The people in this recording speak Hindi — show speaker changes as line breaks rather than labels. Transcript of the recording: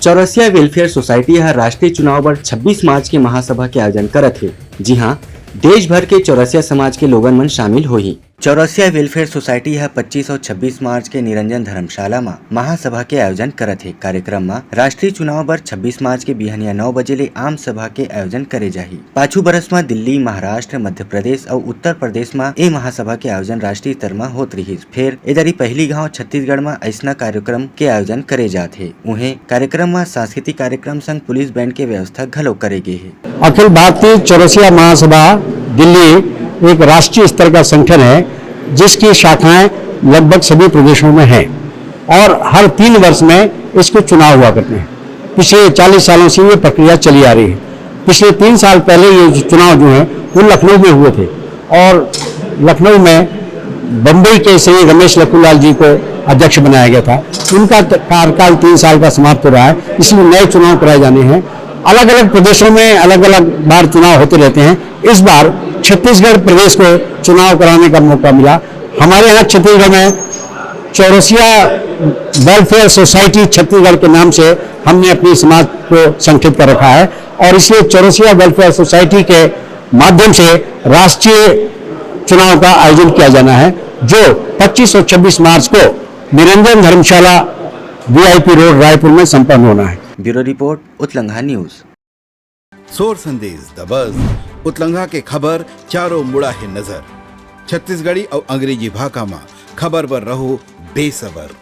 चौरसिया वेलफेयर सोसाइटी हर राष्ट्रीय चुनाव बर 26 मार्च के महासभा के आयोजन करत है। जी हां, देश भर के चौरसिया समाज के लोगन मन शामिल होही। चौरसिया वेलफेयर सोसाइटी है 25 और 26 मार्च के निरंजन धर्मशाला में महासभा के आयोजन करत है। कार्यक्रम में राष्ट्रीय चुनाव बर 26 मार्च के बिहनिया 9 बजे ले आम सभा के आयोजन करे जाही। पाछू बरस में दिल्ली, महाराष्ट्र, मध्य प्रदेश और उत्तर प्रदेश में ए महासभा के आयोजन राष्ट्रीय स्तर में होत रही। फिर इधरी पहली गाँव छत्तीसगढ़ में ऐसा कार्यक्रम के आयोजन करे जाते है। उन्हें कार्यक्रम में सांस्कृतिक कार्यक्रम संग पुलिस बैंड के व्यवस्था घलो करे गए है।
अखिल भारतीय चौरसिया महासभा दिल्ली एक राष्ट्रीय स्तर का संगठन है जिसकी शाखाएं लगभग सभी प्रदेशों में हैं और हर 3 वर्ष में इसके चुनाव हुआ करते हैं। पिछले 40 सालों से ये प्रक्रिया चली आ रही है। पिछले 3 साल पहले ये चुनाव जो है वो लखनऊ में हुए थे और लखनऊ में बम्बई के श्री रमेश लखनलाल जी को अध्यक्ष बनाया गया था। उनका कार्यकाल 3 साल का समाप्त हो रहा है, इसलिए नए चुनाव कराए जाने हैं। अलग अलग प्रदेशों में अलग अलग बार चुनाव होते रहते हैं। इस बार छत्तीसगढ़ प्रदेश को चुनाव कराने का मौका मिला। हमारे यहाँ छत्तीसगढ़ में चौरसिया वेलफेयर सोसाइटी छत्तीसगढ़ के नाम से हमने अपनी समाज को संगठित कर रखा है और इसलिए चौरसिया वेलफेयर सोसाइटी के माध्यम से राष्ट्रीय चुनाव का आयोजन किया जाना है, जो 25 और 26 मार्च को निरंजन धर्मशाला VIP रोड रायपुर में संपन्न होना है।
ब्यूरो रिपोर्ट, उत्लंघा न्यूज।
सोर संदेश द बज़ उत्लंघा के खबर चारों मुड़ा है नजर। छत्तीसगढ़ी और अंग्रेजी भाषा में खबर बर रहो बेसबर।